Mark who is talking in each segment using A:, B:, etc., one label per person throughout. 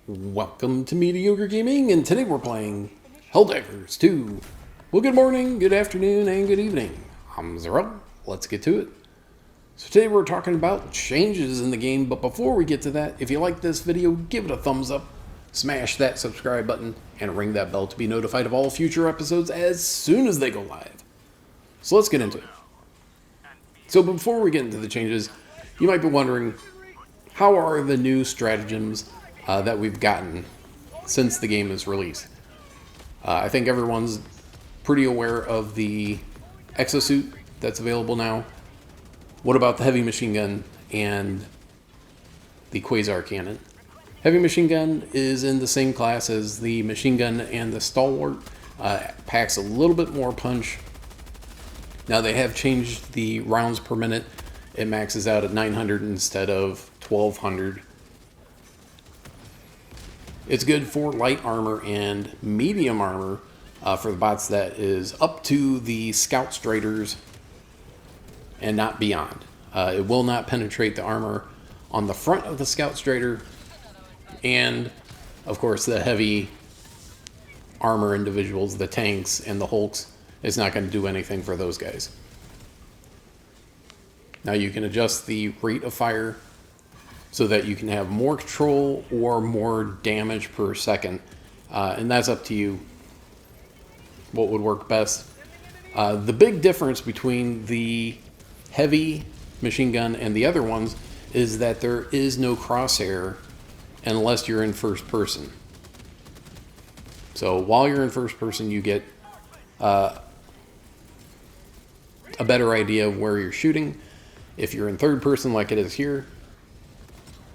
A: Welcome to Mediocre Gaming, and today we're playing Helldivers 2. Well, good morning, good afternoon, and good evening. I'm Zero. Let's get to it. So today we're talking about changes in the game, but before we get to that, if you like this video, give it a thumbs up, smash that subscribe button, and ring that bell to be notified of all future episodes as soon as they go live. So let's get into it. So before we get into the changes, you might be wondering, how are the new stratagems that we've gotten since the game is released? I think everyone's pretty aware of the exosuit that's available now. What about the heavy machine gun and the quasar cannon? Heavy machine gun is in the same class as the machine gun and the stalwart. Packs a little bit more punch. Now they have changed the rounds per minute. It maxes out at 900 instead of 1200. It's good for light armor and medium armor for the bots that is up to the scout striders and not beyond. It will not penetrate the armor on the front of the scout strider, and of course the heavy armor individuals, the tanks and the hulks, is not going to do anything for those guys. Now you can adjust the rate of fire so that you can have more control or more damage per second. And that's up to you what would work best. The big difference between the heavy machine gun and the other ones is that there is no crosshair unless you're in first person. So while you're in first person, you get a better idea of where you're shooting. If you're in third person like it is here,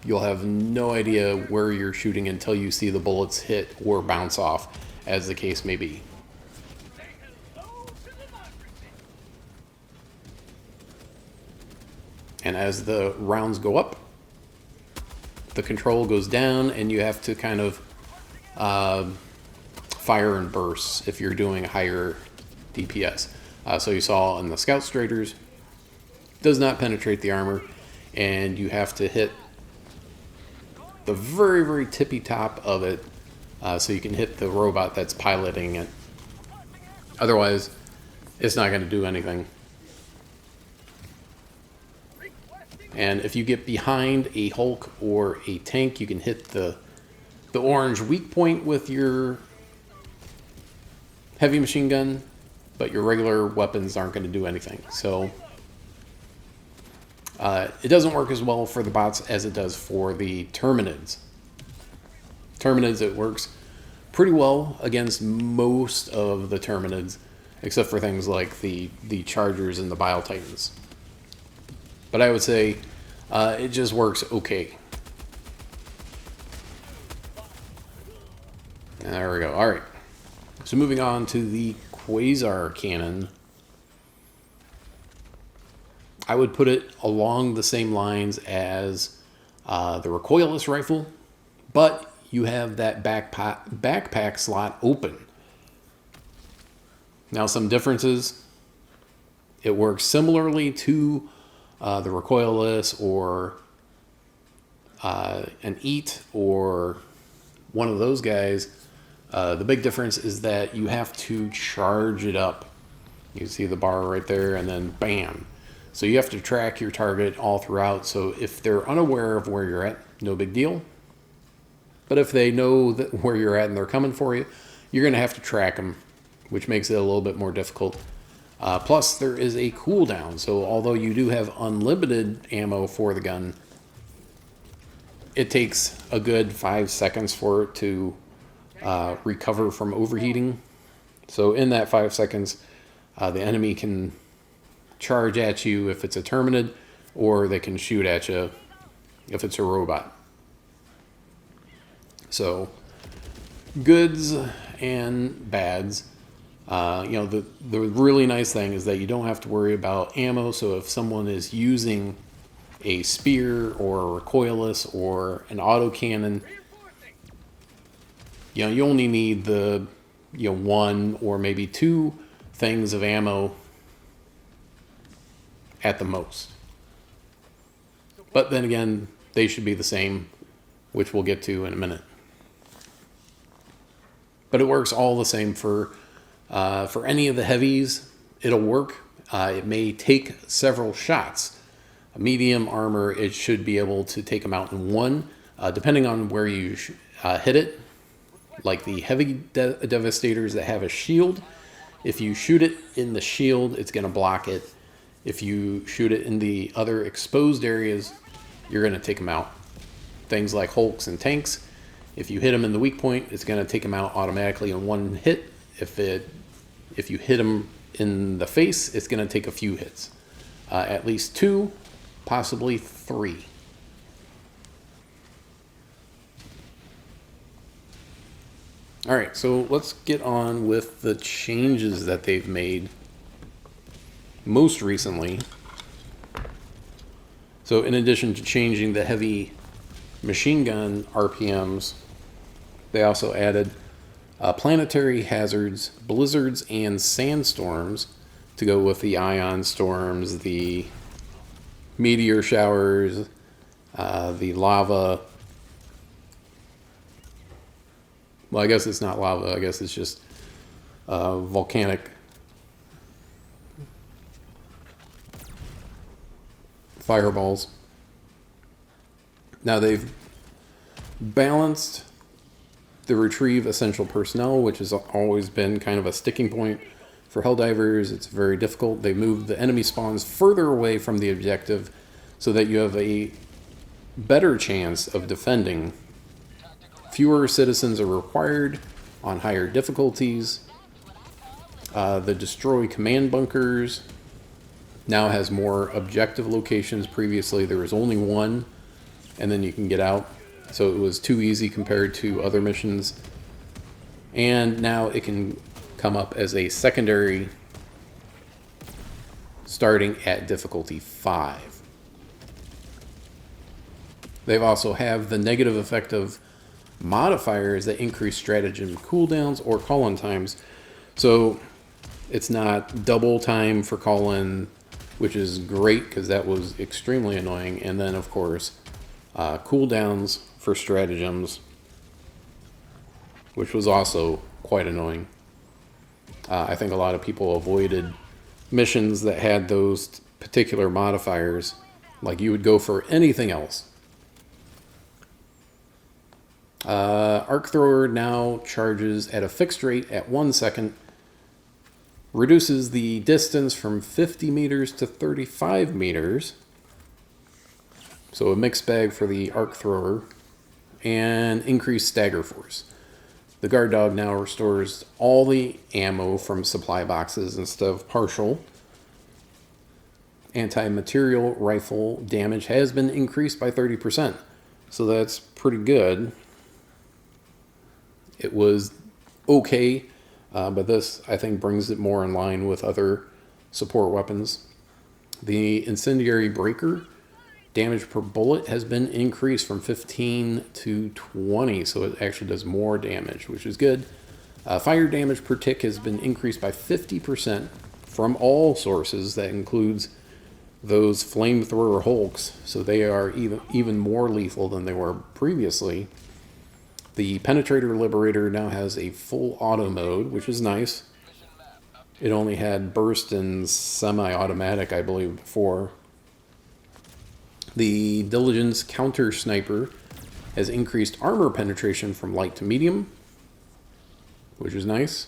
A: you'll have no idea where you're shooting until you see the bullets hit or bounce off, as the case may be. And as the rounds go up, the control goes down, and you have to kind of fire in bursts if you're doing higher DPS. So you saw in the scout striders, does not penetrate the armor, and you have to hit the very, very tippy top of it so you can hit the robot that's piloting it. Otherwise, it's not going to do anything. And if you get behind a Hulk or a tank, you can hit the orange weak point with your heavy machine gun, but your regular weapons aren't going to do anything. So it doesn't work as well for the bots as it does for the Terminids. Terminids, it works pretty well against most of the Terminids, except for things like the Chargers and the Bile Titans. But I would say it just works okay. There we go. All right. So moving on to the quasar cannon. I would put it along the same lines as the recoilless rifle, but you have that backpack slot open. Now, some differences. It works similarly to the recoilless or an EAT or one of those guys. The big difference is that you have to charge it up. You see the bar right there, and then bam. So you have to track your target all throughout. So if they're unaware of where you're at, no big deal. But if they know that where you're at and they're coming for you, you're going to have to track them, which makes it a little bit more difficult. Plus, there is a cooldown. So although you do have unlimited ammo for the gun, it takes a good 5 seconds for it to recover from overheating. So in that 5 seconds, the enemy can charge at you if it's a Terminid, or they can shoot at you if it's a robot. So goods and bads. The really nice thing is that you don't have to worry about ammo. So if someone is using a spear or a recoilless or an autocannon, you only need the one or maybe two things of ammo at the most. But then again, they should be the same which we'll get to in a minute. But it works all the same for any of the heavies. It'll work. It may take several shots. A medium armor, it should be able to take them out in one, depending on where you hit it. Like the heavy devastators that have a shield, if you shoot it in the shield, it's going to block it. If you shoot it in the other exposed areas, you're going to take them out. Things like Hulks and tanks, if you hit them in the weak point, it's going to take them out automatically in one hit. If you hit them in the face, it's going to take a few hits. At least 2, possibly 3. All right, so let's get on with the changes that they've made most recently. So in addition to changing the heavy machine gun RPMs, they also added planetary hazards, blizzards, and sandstorms to go with the ion storms, the meteor showers, the lava. Well, I guess it's not lava. I guess it's just volcanic fireballs. Now they've balanced the retrieve essential personnel, which has always been kind of a sticking point for Helldivers. It's very difficult. They moved the enemy spawns further away from the objective so that you have a better chance of defending. Fewer citizens are required on higher difficulties. The destroy command bunkers now has more objective locations. Previously there was only one, and then you can get out. So it was too easy compared to other missions. And now it can come up as a secondary starting at difficulty 5. They've also have the negative effect of modifiers that increase stratagem cooldowns or call-in times. So it's not double time for call-in, which is great because that was extremely annoying. And then, of course, cooldowns for stratagems, which was also quite annoying. I think a lot of people avoided missions that had those particular modifiers. Like you would go for anything else. Arc thrower now charges at a fixed rate at 1 second, reduces the distance from 50 meters to 35 meters, so a mixed bag for the arc thrower, and increased stagger force. The guard dog now restores all the ammo from supply boxes instead of partial. Anti-material rifle damage has been increased by 30%, so that's pretty good. It was okay, but this, I think, brings it more in line with other support weapons. The incendiary breaker damage per bullet has been increased from 15 to 20, so it actually does more damage, which is good. Fire damage per tick has been increased by 50% from all sources. That includes those flamethrower Hulks, so they are even more lethal than they were previously. The Penetrator Liberator now has a full auto mode, which is nice. It only had burst and semi-automatic, I believe, before. The Diligence Counter Sniper has increased armor penetration from light to medium, which is nice.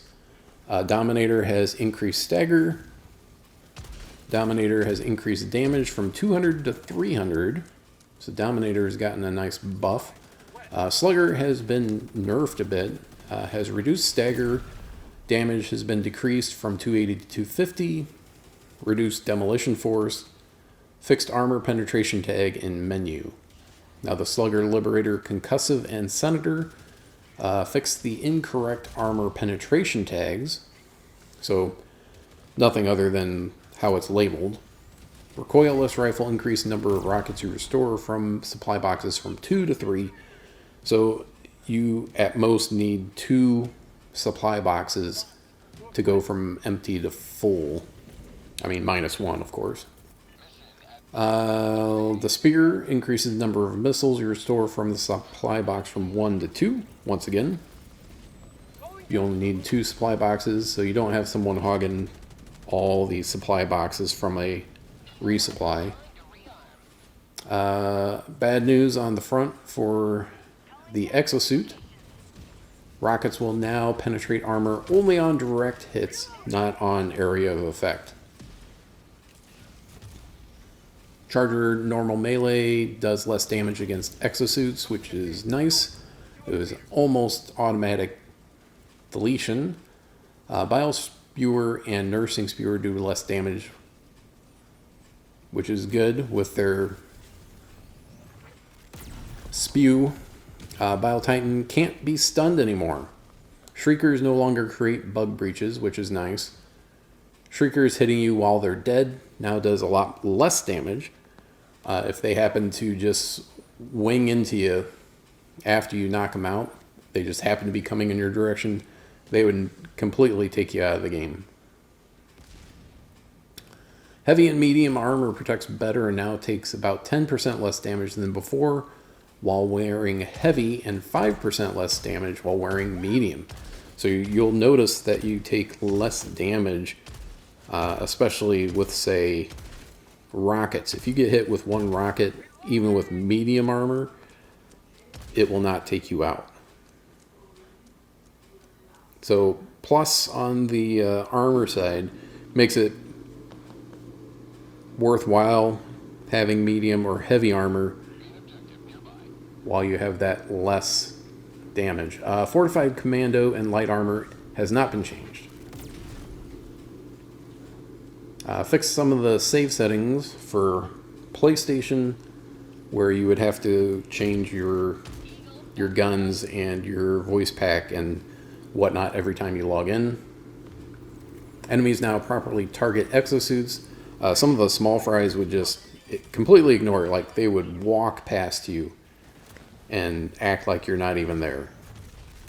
A: Dominator has increased stagger. Dominator has increased damage from 200 to 300. So Dominator has gotten a nice buff. Slugger has been nerfed a bit, has reduced stagger, damage has been decreased from 280 to 250, reduced demolition force, fixed armor penetration tag, and menu. Now the Slugger, Liberator, Concussive, and Senator fixed the incorrect armor penetration tags, so nothing other than how it's labeled. Recoilless rifle increased number of rockets you restore from supply boxes from 2 to 3. So you at most need 2 supply boxes to go from empty to full. I mean, -1, of course. The spear increases the number of missiles you restore from the supply box from 1 to 2. Once again, you only need 2 supply boxes, so you don't have someone hogging all the supply boxes from a resupply. Bad news on the front for the exosuit. Rockets will now penetrate armor only on direct hits, not on area of effect. Charger normal melee does less damage against exosuits, which is nice. It was almost automatic deletion. Bile Spewer and Nursing Spewer do less damage, which is good with their spew. Bile Titan can't be stunned anymore. Shriekers no longer create bug breaches, which is nice. Shriekers hitting you while they're dead now does a lot less damage. If they happen to just wing into you after you knock them out, they just happen to be coming in your direction, they would completely take you out of the game. Heavy and medium armor protects better and now takes about 10% less damage than before while wearing heavy, and 5% less damage while wearing medium. So you'll notice that you take less damage, especially with, say, rockets. If you get hit with one rocket, even with medium armor, it will not take you out. So plus on the armor side makes it worthwhile having medium or heavy armor while you have that less damage. Fortified Commando and light armor has not been changed. Fix some of the save settings for PlayStation, where you would have to change your guns and your voice pack and whatnot every time you log in. Enemies now properly target exosuits. Some of the small fries would just completely ignore it, like they would walk past you and act like you're not even there.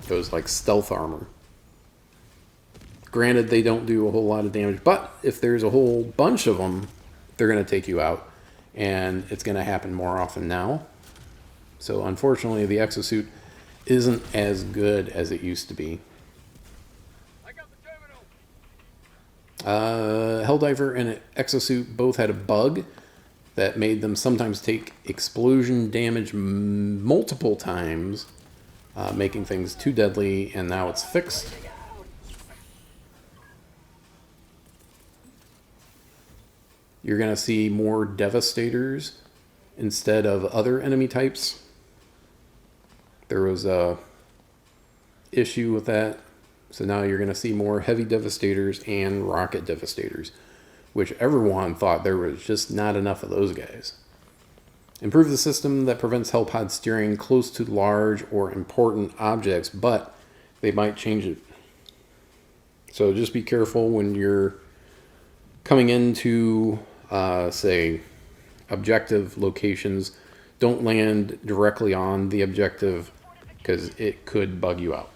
A: It was like stealth armor. Granted, they don't do a whole lot of damage, but if there's a whole bunch of them, they're going to take you out, and it's going to happen more often now. So unfortunately, the exosuit isn't as good as it used to be. Helldiver and exosuit both had a bug that made them sometimes take explosion damage multiple times, making things too deadly, and now it's fixed. You're going to see more Devastators instead of other enemy types. There was a issue with that, so now you're going to see more Heavy Devastators and Rocket Devastators, which everyone thought there was just not enough of those guys. Improve the system that prevents Hellpod steering close to large or important objects, but they might change it. So just be careful when you're coming into, say, objective locations. Don't land directly on the objective because it could bug you out.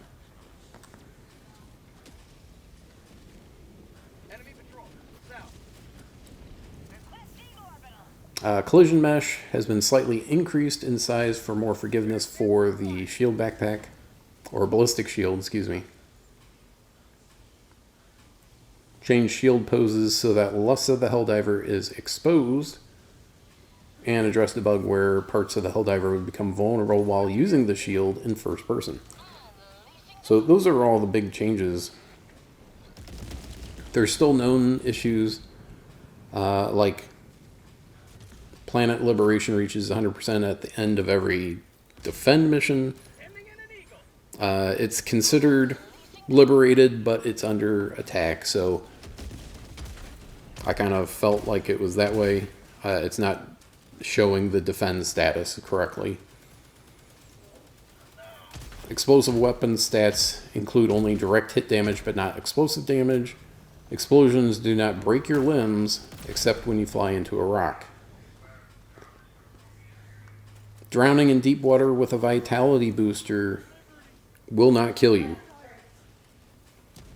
A: Collision mesh has been slightly increased in size for more forgiveness for the shield backpack, or ballistic shield, excuse me. Change shield poses so that less of the Helldiver is exposed, and address the bug where parts of the Helldiver would become vulnerable while using the shield in first person. So those are all the big changes. There's still known issues, like planet liberation reaches 100% at the end of every defend mission. It's considered liberated, but it's under attack, so I kind of felt like it was that way. It's not showing the defend status correctly. Explosive weapon stats include only direct hit damage, but not explosive damage. Explosions do not break your limbs, except when you fly into a rock. Drowning in deep water with a vitality booster will not kill you.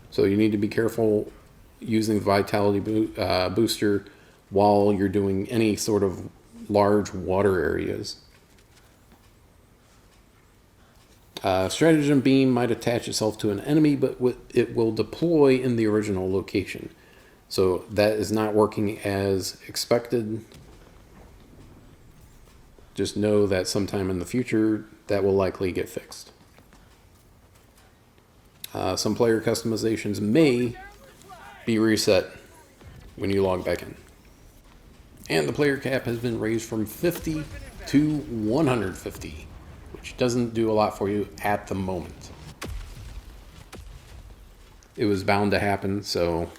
A: So you need to be careful using the vitality booster while you're doing any sort of large water areas. Stratagem beam might attach itself to an enemy, but it will deploy in the original location. So that is not working as expected. Just know that sometime in the future, that will likely get fixed. Some player customizations may be reset when you log back in. And the player cap has been raised from 50 to 150, which doesn't do a lot for you at the moment. It was bound to happen, so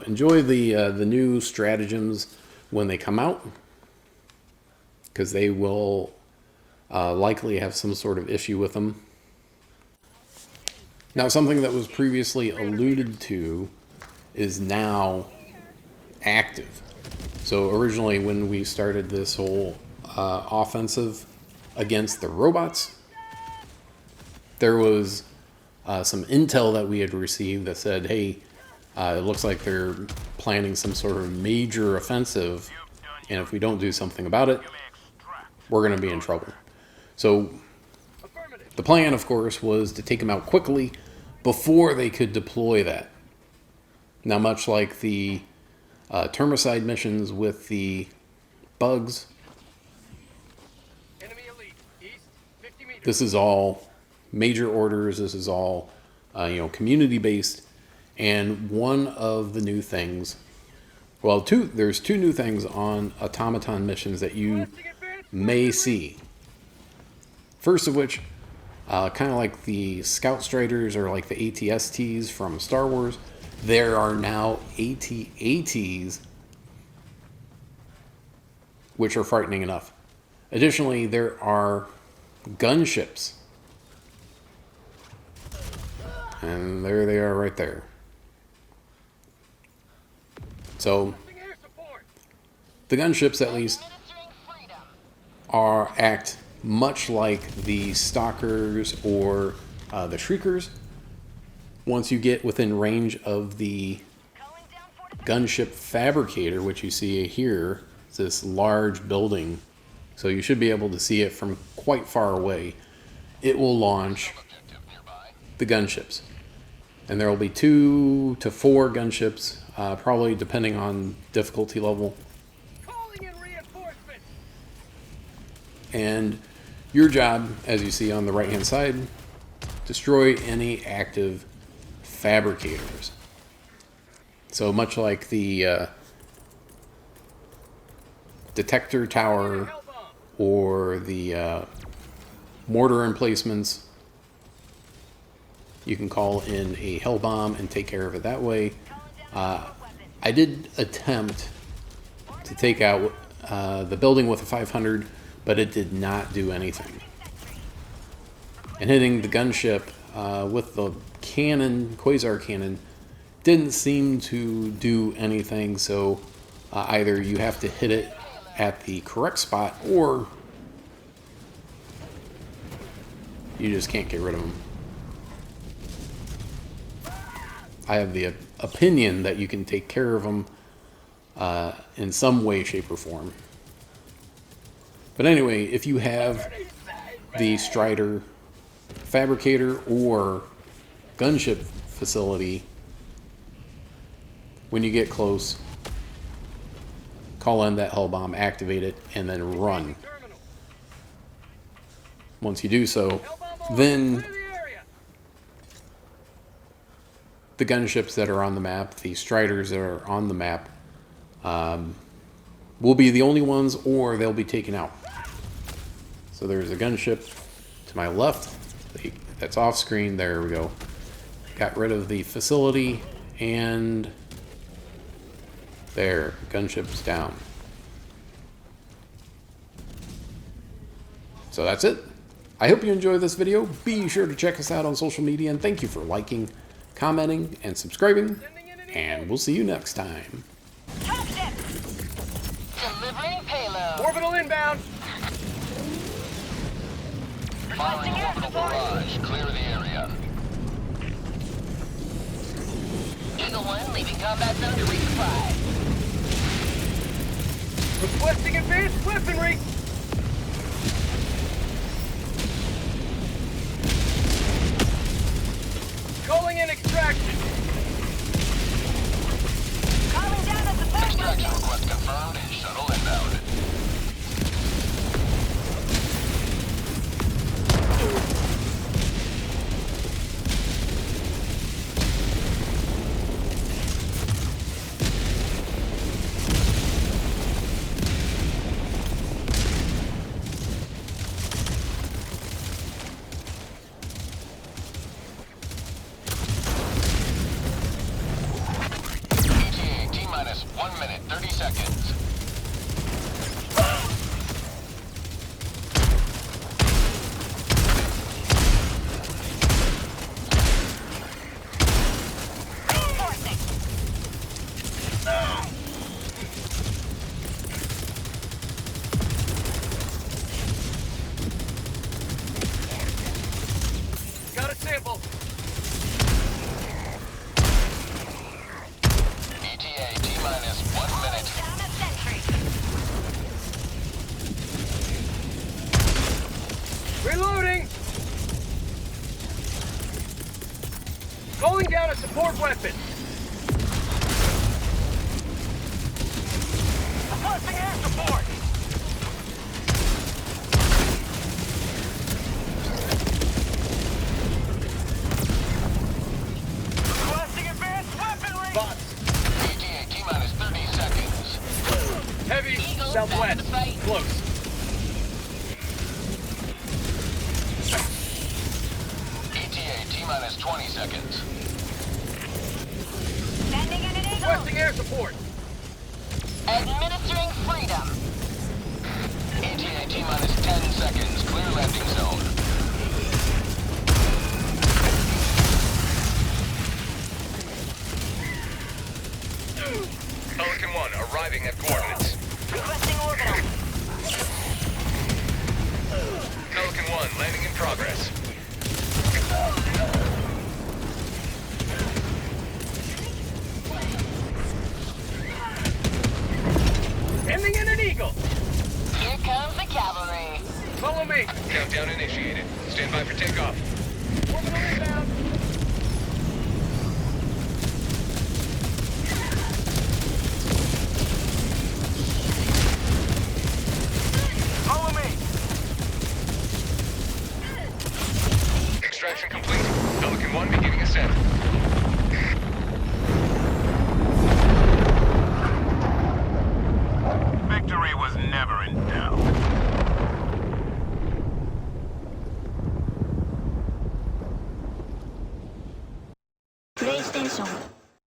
A: enjoy the new stratagems when they come out, because they will likely have some sort of issue with them. Now, something that was previously alluded to is now active. So originally when we started this whole offensive against the robots, there was some intel that we had received that said, hey, it looks like they're planning some sort of major offensive, and if we don't do something about it, we're going to be in trouble. So the plan, of course, was to take them out quickly before they could deploy that. Now, much like the termicide missions with the bugs, this is all major orders. This is all community-based. And one of the new things, well, there's two new things on automaton missions that you may see. First of which, kind of like the Scout Striders or like the ATSTs from Star Wars, there are now AT-ATs, which are frightening enough. Additionally, there are gunships. And there they are right there. So, the gunships, at least, act much like the Stalkers or the Shriekers. Once you get within range of the gunship fabricator, which you see here, it's this large building, so you should be able to see it from quite far away, it will launch the gunships. And there will be 2 to 4 gunships, probably depending on difficulty level. And your job, as you see on the right hand side, destroy any active fabricators. So much like the detector tower or the mortar emplacements, you can call in a hell bomb and take care of it that way. I did attempt to take out the building with a 500, but it did not do anything. And hitting the gunship with the cannon, quasar cannon, didn't seem to do anything. So either you have to hit it at the correct spot, or you just can't get rid of them. I have the opinion that you can take care of them in some way, shape, or form. But anyway, if you have the Strider fabricator or gunship facility, when you get close, call in that hull bomb, activate it, and then run. Once you do so, then the gunships that are on the map, the Striders that are on the map, will be the only ones, or they'll be taken out. So there's a gunship to my left that's off screen. There we go. Got rid of the facility, and there, gunship's down. So that's it. I hope you enjoyed this video. Be sure to check us out on social media, and thank you for liking, commenting, and subscribing, and we'll see you next time.
B: Delivering payload.
C: Orbital inbound.
B: Firing orbital barrage. Clear the area. Eagle 1 leaving combat zone to resupply.
C: Requesting advanced weaponry! Calling in extraction!
B: Calling down a support
D: Extraction
B: weapon.
D: request confirmed. Shuttle inbound. ETA T-minus 1 minute, 30 seconds.
C: Got a sample!
D: ETA T-minus 1 minute.
B: Down a sentry.
C: Reloading! Calling down a support weapon! Requesting air support! Requesting advanced weaponry! Bots!
D: ETA T-minus 30 seconds.
C: Heavy,
B: Eagle,
C: southwest,
B: back to the fight.
C: close.
D: ETA T-minus 20 seconds.
B: Sending in an Eagle.
C: Requesting air support!
B: Administering freedom.
D: ETA T-minus 10 seconds. Clear landing zone. Pelican 1 arriving at coordinates.
B: Requesting orbital.
D: Pelican 1 landing in progress.
C: Ending in an eagle!
B: Here comes the cavalry.
C: Follow me!
D: Countdown initiated. Stand by for takeoff.
C: Orbital inbound! Follow me!
D: Extraction complete. Pelican 1 beginning ascent.
E: Victory was never in doubt.
F: PlayStation